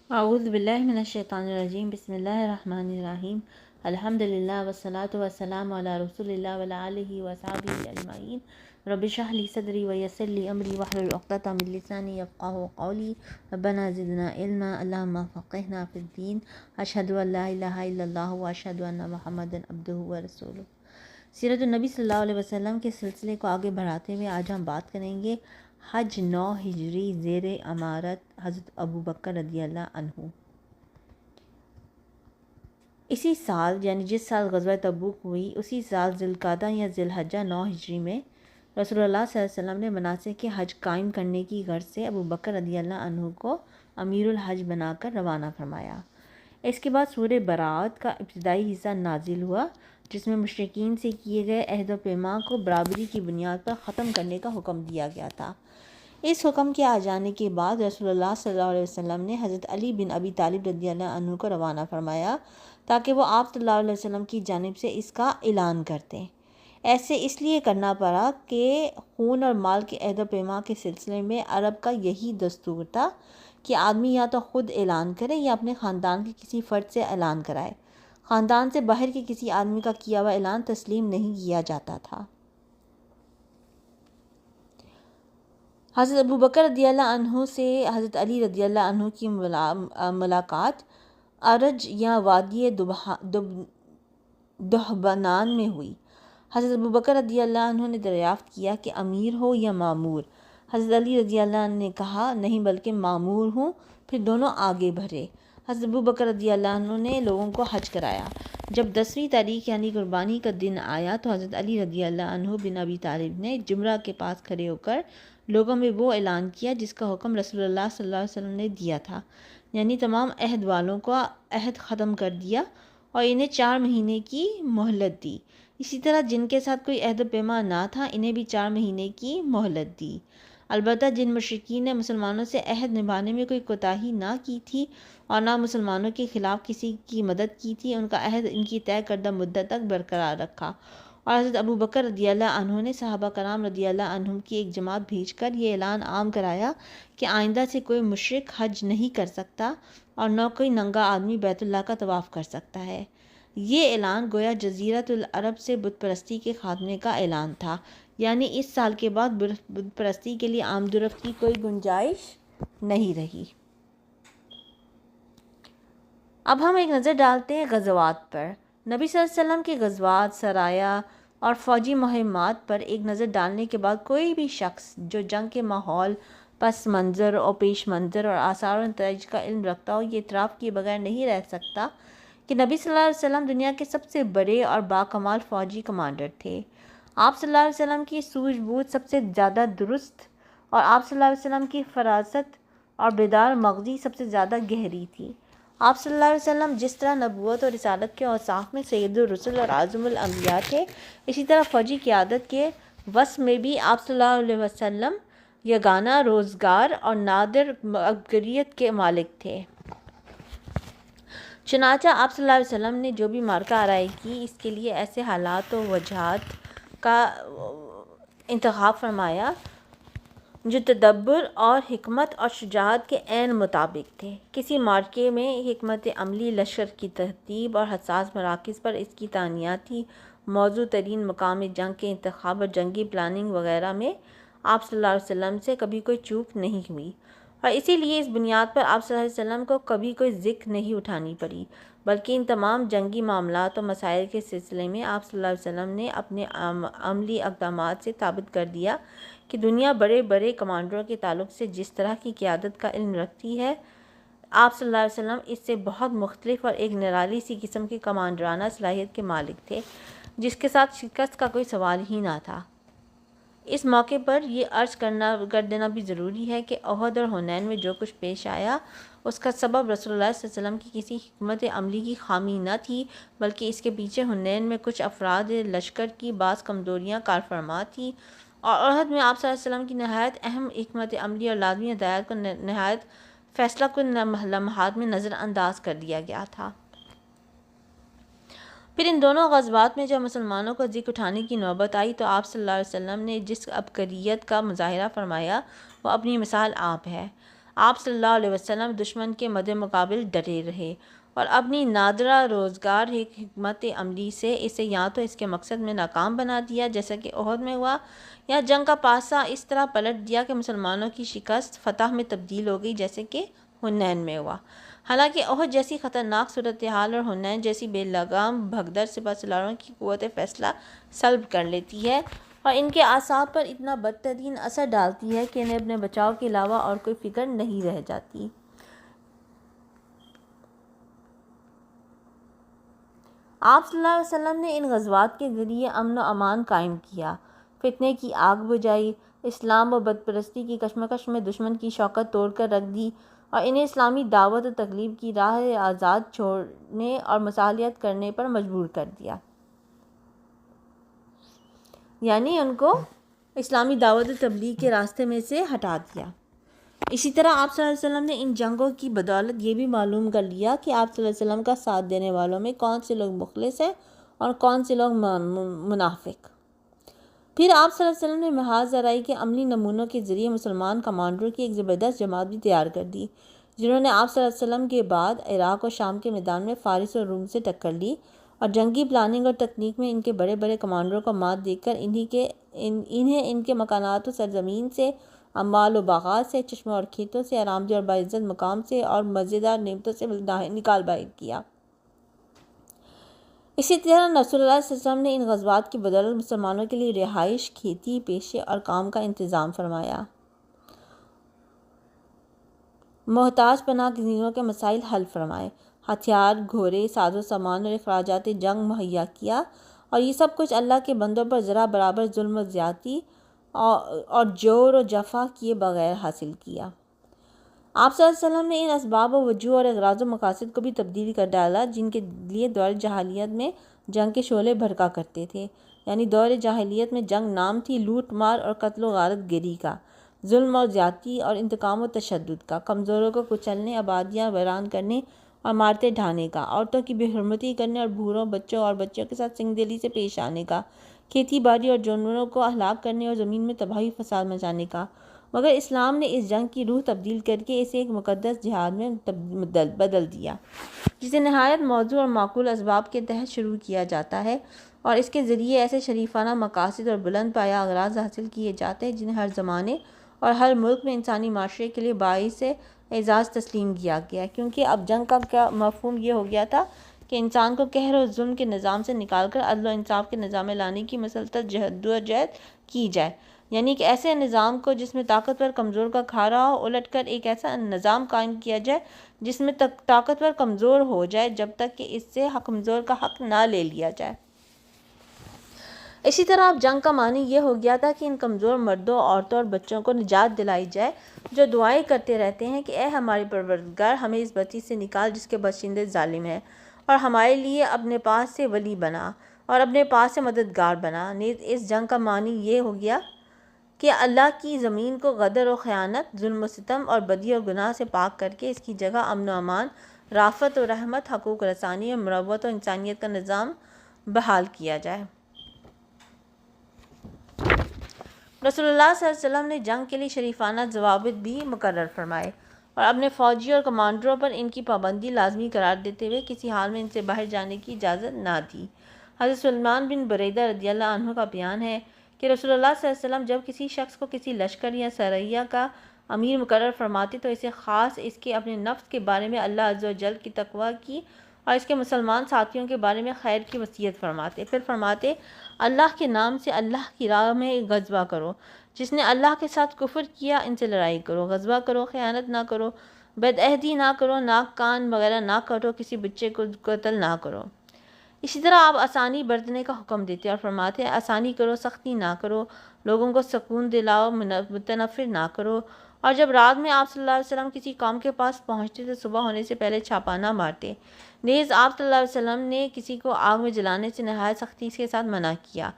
اعوذ باللہ من الشیطان الرجیم، بسم اللہ الرحمن الرحیم، الحمدللہ والصلاة والسلام علی رسول اللہ وعلی آلہ وصحبہ اجمعین۔ رب اشرح لی صدری ویسر لی امری واحلل عقدۃ من لسانی یفقہوا قولی، ربنا زدنا علما، اللہم فقہنا فی الدین، اشہد ان لا الہ الا اللہ واشہد ان محمدا عبدہ ورسولہ۔ سیرت النبی صلی اللہ علیہ وسلم کے سلسلے کو آگے بڑھاتے ہوئے آج ہم بات کریں گے حج 9 ہجری زیر امارت حضرت ابو بکر رضی اللہ عنہ۔ اسی سال یعنی جس سال غزوہ تبوک ہوئی، اسی سال ذی القعدہ یا ذی الحجہ 9 ہجری میں رسول اللہ صلی اللہ علیہ وسلم نے مناسک حج قائم کرنے کی غرض سے ابو بکر رضی اللہ عنہ کو امیر الحج بنا کر روانہ فرمایا۔ اس کے بعد سورہ برات کا ابتدائی حصہ نازل ہوا، جس میں مشرکین سے کیے گئے عہد و پیمان کو برابری کی بنیاد پر ختم کرنے کا حکم دیا گیا تھا۔ اس حکم کے آ جانے کے بعد رسول اللہ صلی اللہ علیہ وسلم نے حضرت علی بن ابی طالب رضی اللہ عنہ کو روانہ فرمایا تاکہ وہ آپ صلی اللہ علیہ وسلم کی جانب سے اس کا اعلان کرتے۔ ایسے اس لیے کرنا پڑا کہ خون اور مال کے عہد و پیمان کے سلسلے میں عرب کا یہی دستور تھا کہ آدمی یا تو خود اعلان کرے یا اپنے خاندان کے کسی فرد سے اعلان کرائے۔ خاندان سے باہر کے کسی آدمی کا کیا ہوا اعلان تسلیم نہیں کیا جاتا تھا۔ حضرت ابو بکر رضی اللہ عنہ سے حضرت علی رضی اللہ عنہ کی ملاقات ارج یا وادی دہبنان میں ہوئی۔ حضرت ابو بکر رضی اللہ عنہ نے دریافت کیا کہ امیر ہو یا مامور؟ حضرت علی رضی اللہ عنہ نے کہا نہیں بلکہ مامور ہوں۔ پھر دونوں آگے بڑھے۔ حضرت ابو بکر رضی اللہ عنہ نے لوگوں کو حج کرایا۔ جب 10ویں تاریخ یعنی قربانی کا دن آیا تو حضرت علی رضی اللہ عنہ بن ابی طالب نے جمرہ کے پاس کھڑے ہو کر لوگوں میں وہ اعلان کیا جس کا حکم رسول اللہ صلی اللہ علیہ وسلم نے دیا تھا، یعنی تمام عہد والوں کا عہد ختم کر دیا اور انہیں 4 مہینے کی مہلت دی۔ اسی طرح جن کے ساتھ کوئی عہد و پیمان نہ تھا انہیں بھی 4 مہینے کی مہلت دی۔ البتہ جن مشرکین نے مسلمانوں سے عہد نبھانے میں کوئی کوتاہی نہ کی تھی اور نہ مسلمانوں کے خلاف کسی کی مدد کی تھی، ان کا عہد ان کی طے کردہ مدت تک برقرار رکھا، اور حضرت ابو بکر رضی اللہ عنہ نے صحابہ کرام رضی اللہ عنہم کی ایک جماعت بھیج کر یہ اعلان عام کرایا کہ آئندہ سے کوئی مشرک حج نہیں کر سکتا اور نہ کوئی ننگا آدمی بیت اللہ کا طواف کر سکتا ہے۔ یہ اعلان گویا جزیرۃ العرب سے بت پرستی کے خاتمے کا اعلان تھا، یعنی اس سال کے بعد بت پرستی کے لیے آمد و رفت کی کوئی گنجائش نہیں رہی۔ اب ہم ایک نظر ڈالتے ہیں غزوات پر۔ نبی صلی اللہ علیہ وسلم کے غزوات، سرایا اور فوجی مہمات پر ایک نظر ڈالنے کے بعد کوئی بھی شخص جو جنگ کے ماحول، پس منظر اور پیش منظر اور آثار و نتائج کا علم رکھتا ہو، یہ اعتراف کیے بغیر نہیں رہ سکتا کہ نبی صلی اللہ علیہ وسلم دنیا کے سب سے بڑے اور باکمال فوجی کمانڈر تھے۔ آپ صلی اللہ علیہ وسلم کی سوجھ بوجھ سب سے زیادہ درست اور آپ صلی اللہ علیہ وسلم کی فراست اور بیدار مغزی سب سے زیادہ گہری تھی۔ آپ صلی اللہ علیہ وسلم جس طرح نبوت اور رسالت کے اوصاف میں سید الرسل اور اعظم الانبیاء تھے، اسی طرح فوجی قیادت کے وصف میں بھی آپ صلی اللہ علیہ وسلم یگانہ روزگار اور نادر اکثریت کے مالک تھے۔ چنانچہ آپ صلی اللہ علیہ وسلم نے جو بھی معرکہ آرائی کی، اس کے لیے ایسے حالات و وجہات کا انتخاب فرمایا جو تدبر اور حکمت اور شجاعت کے عین مطابق تھے۔ کسی معرکے میں حکمت عملی، لشکر کی ترتیب اور حساس مراکز پر اس کی تعیناتی، موزوں ترین مقام جنگ کے انتخاب اور جنگی پلاننگ وغیرہ میں آپ صلی اللہ علیہ وسلم سے کبھی کوئی چوک نہیں ہوئی، اور اسی لیے اس بنیاد پر آپ صلی اللہ علیہ وسلم کو کبھی کوئی ذکر نہیں اٹھانی پڑی، بلکہ ان تمام جنگی معاملات و مسائل کے سلسلے میں آپ صلی اللہ علیہ وسلم نے اپنے عملی اقدامات سے ثابت کر دیا کہ دنیا بڑے بڑے کمانڈروں کے تعلق سے جس طرح کی قیادت کا علم رکھتی ہے، آپ صلی اللہ علیہ وسلم اس سے بہت مختلف اور ایک نرالی سی قسم کی کمانڈرانہ صلاحیت کے مالک تھے، جس کے ساتھ شکست کا کوئی سوال ہی نہ تھا۔ اس موقع پر یہ عرض کر دینا بھی ضروری ہے کہ احد اور حنین میں جو کچھ پیش آیا، اس کا سبب رسول اللہ صلی اللہ علیہ وسلم کی کسی حکمت عملی کی خامی نہ تھی، بلکہ اس کے پیچھے حنین میں کچھ افراد لشکر کی بعض کمزوریاں کار فرما تھیں، اور احد میں آپ صلی اللہ علیہ وسلم کی نہایت اہم حکمت عملی اور لازمی ہدایت کو نہایت فیصلہ کن لمحات میں نظر انداز کر دیا گیا تھا۔ پھر ان دونوں غزوات میں جب مسلمانوں کو ذکر اٹھانے کی نوبت آئی تو آپ صلی اللہ علیہ وسلم نے جس عبقریت کا مظاہرہ فرمایا وہ اپنی مثال آپ ہے۔ آپ صلی اللہ علیہ وسلم دشمن کے مد مقابل ڈٹے رہے اور اپنی نادرہ روزگار حکمت عملی سے اسے یا تو اس کے مقصد میں ناکام بنا دیا جیسا کہ احد میں ہوا، یا جنگ کا پاسا اس طرح پلٹ دیا کہ مسلمانوں کی شکست فتح میں تبدیل ہو گئی جیسے کہ حنین میں ہوا۔ حالانکہ احد جیسی خطرناک صورتحال اور حنین جیسی بے لگام بھگدڑ سپہ سالاروں کی قوت فیصلہ سلب کر لیتی ہے اور ان کے اعصاب پر اتنا بدترین اثر ڈالتی ہے کہ انہیں اپنے بچاؤ کے علاوہ اور کوئی فکر نہیں رہ جاتی۔ آپ صلی اللہ علیہ وسلم نے ان غزوات کے ذریعے امن و امان قائم کیا، فتنے کی آگ بجھائی، اسلام و بدپرستی کی کشمکش میں دشمن کی شوکت توڑ کر رکھ دی اور انہیں اسلامی دعوت و تغلیب کی راہ آزاد چھوڑنے اور مصالحت کرنے پر مجبور کر دیا، یعنی ان کو اسلامی دعوت و تبلیغ کے راستے میں سے ہٹا دیا۔ اسی طرح آپ صلی اللہ علیہ وسلم نے ان جنگوں کی بدولت یہ بھی معلوم کر لیا کہ آپ صلی اللہ علیہ وسلم کا ساتھ دینے والوں میں کون سے لوگ مخلص ہیں اور کون سے لوگ منافق۔ پھر آپ صلی اللہ علیہ وسلم نے محاذ ذرائع کے عملی نمونوں کے ذریعے مسلمان کمانڈروں کی ایک زبردست جماعت بھی تیار کر دی، جنہوں نے آپ صلی اللہ علیہ وسلم کے بعد عراق اور شام کے میدان میں فارس اور روم سے ٹکر لی اور جنگی پلاننگ اور تکنیک میں ان کے بڑے بڑے کمانڈروں کو مات دے کر انہیں ان کے مکانات و سرزمین سے، اموال و باغات سے، چشموں اور کھیتوں سے، آرامدہ اور باعزت مقام سے اور مزیدار نعمتوں سے نکال باہر کیا۔ اسی طرح رسول اللہ صلی اللہ علیہ وسلم نے ان غزوات کی بدولت مسلمانوں کے لیے رہائش، کھیتی، پیشے اور کام کا انتظام فرمایا، محتاج پناہ گزینوں کے مسائل حل فرمائے، ہتھیار، گھوڑے، ساز و سامان اور اخراجات جنگ مہیا کیا، اور یہ سب کچھ اللہ کے بندوں پر ذرا برابر ظلم و زیادتی اور جور و جفا کیے بغیر حاصل کیا۔ آپ صلی اللہ علیہ وسلم نے ان اسباب و وجوہ اور اغراض و مقاصد کو بھی تبدیل کر ڈالا جن کے لیے دور جاہلیت میں جنگ کے شعلے بھڑکا کرتے تھے، یعنی دور جاہلیت میں جنگ نام تھی لوٹ مار اور قتل و غارت گری کا، ظلم اور زیادتی اور انتقام و تشدد کا، کمزوروں کو کچلنے، آبادیاں ویران کرنے اور مارتے ڈھانے کا، عورتوں کی بے حرمتی کرنے اور بوڑھوں، بچوں اور بچیوں کے ساتھ سنگ دلی سے پیش آنے کا، کھیتی باڑی اور جانوروں کو ہلاک کرنے اور زمین میں تباہی فساد مچانے کا۔ مگر اسلام نے اس جنگ کی روح تبدیل کر کے اسے ایک مقدس جہاد میں بدل دیا، جسے نہایت موزوں اور معقول اسباب کے تحت شروع کیا جاتا ہے اور اس کے ذریعے ایسے شریفانہ مقاصد اور بلند پایہ اغراض حاصل کیے جاتے ہیں جنہیں ہر زمانے اور ہر ملک میں انسانی معاشرے کے لیے باعث اعزاز تسلیم کیا گیا، کیونکہ اب جنگ کا کیا مفہوم یہ ہو گیا تھا کہ انسان کو قہر و ظلم کے نظام سے نکال کر عدل و انصاف کے نظام میں لانے کی مسلسل جدوجہد کی جائے، یعنی کہ ایسے نظام کو جس میں طاقتور کمزور کا کھا رہا ہو، الٹ کر ایک ایسا نظام قائم کیا جائے جس میں طاقتور کمزور ہو جائے جب تک کہ اس سے کمزور کا حق نہ لے لیا جائے۔ اسی طرح اب جنگ کا معنی یہ ہو گیا تھا کہ ان کمزور مردوں، عورتوں اور بچوں کو نجات دلائی جائے جو دعائیں کرتے رہتے ہیں کہ اے ہمارے پروردگار، ہمیں اس بستی سے نکال جس کے باشندے ظالم ہیں، اور ہمارے لیے اپنے پاس سے ولی بنا اور اپنے پاس سے مددگار بنا۔ نیز اس جنگ کا معنی یہ ہو گیا کہ اللہ کی زمین کو غدر و خیانت، ظلم و ستم اور بدی اور گناہ سے پاک کر کے اس کی جگہ امن و امان، رافت و رحمت، حقوق رسانی اور مروت و انسانیت کا نظام بحال کیا جائے۔ رسول اللہ صلی اللہ علیہ وسلم نے جنگ کے لیے شریفانہ ضوابط بھی مقرر فرمائے اور اپنے فوجیوں اور کمانڈروں پر ان کی پابندی لازمی قرار دیتے ہوئے کسی حال میں ان سے باہر جانے کی اجازت نہ دی۔ حضرت سلمان بن بریدہ رضی اللہ عنہ کا بیان ہے کہ رسول اللہ صلی اللہ علیہ وسلم جب کسی شخص کو کسی لشکر یا سریا کا امیر مقرر فرماتے تو اسے خاص اس کے اپنے نفس کے بارے میں اللہ عز و جل کی تقویٰ کی اور اس کے مسلمان ساتھیوں کے بارے میں خیر کی وصیت فرماتے، پھر فرماتے اللہ کے نام سے اللہ کی راہ میں غزوہ کرو، جس نے اللہ کے ساتھ کفر کیا ان سے لڑائی کرو، غزوہ کرو، خیانت نہ کرو، بدعہدی نہ کرو، ناک کان وغیرہ نہ کاٹو، کسی بچے کو قتل نہ کرو۔ اسی طرح آپ آسانی برتنے کا حکم دیتے اور فرماتے آسانی کرو، سختی نہ کرو، لوگوں کو سکون دلاؤ، متنفر نہ کرو، اور جب رات میں آپ صلی اللہ علیہ وسلم کسی قوم کے پاس پہنچتے تو صبح ہونے سے پہلے چھاپا نہ مارتے۔ نیز آپ صلی اللہ علیہ وسلم نے کسی کو آگ میں جلانے سے نہایت سختی کے ساتھ منع کیا،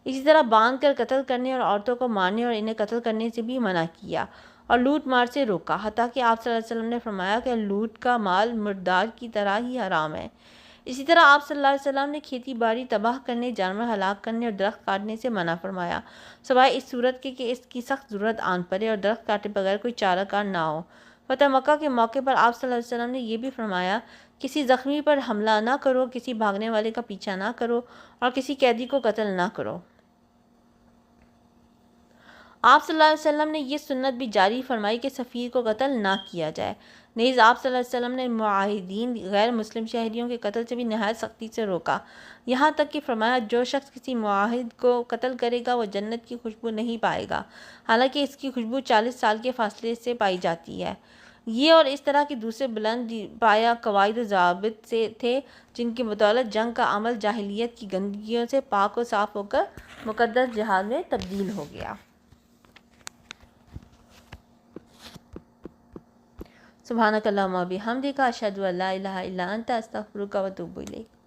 اسی طرح باندھ کر قتل کرنے اور عورتوں کو مارنے اور انہیں قتل کرنے سے بھی منع کیا اور لوٹ مار سے روکا، حتیٰ کہ آپ صلی اللہ علیہ وسلم نے فرمایا کہ لوٹ کا مال مردار کی طرح ہی حرام ہے۔ اسی طرح آپ صلی اللہ علیہ وسلم نے کھیتی باڑی تباہ کرنے، جانور ہلاک کرنے اور درخت کاٹنے سے منع فرمایا، سوائے اس صورت کے کہ اس کی سخت ضرورت آن پڑے اور درخت کاٹے بغیر کوئی چارہ کار نہ ہو۔ فتح مکہ کے موقع پر آپ صلی اللہ علیہ وسلم نے یہ بھی فرمایا، کسی زخمی پر حملہ نہ کرو، کسی بھاگنے والے کا پیچھا نہ کرو اور کسی قیدی کو قتل نہ کرو۔ آپ صلی اللہ علیہ وسلم نے یہ سنت بھی جاری فرمائی کہ سفیر کو قتل نہ کیا جائے۔ نیز آپ صلی اللہ علیہ وسلم نے معاہدین غیر مسلم شہریوں کے قتل سے بھی نہایت سختی سے روکا، یہاں تک کہ فرمایا جو شخص کسی معاہد کو قتل کرے گا وہ جنت کی خوشبو نہیں پائے گا، حالانکہ اس کی خوشبو 40 سال کے فاصلے سے پائی جاتی ہے۔ یہ اور اس طرح کے دوسرے بلند پایہ قواعد و ضوابط سے تھے جن کی بدولت جنگ کا عمل جاہلیت کی گندگیوں سے پاک و صاف ہو کر مقدس جہاد میں تبدیل ہو گیا۔ سبحانک اللہم و بحمدک، اشہد ان لا الہ الا انت، استغفرک و اتوب الیک۔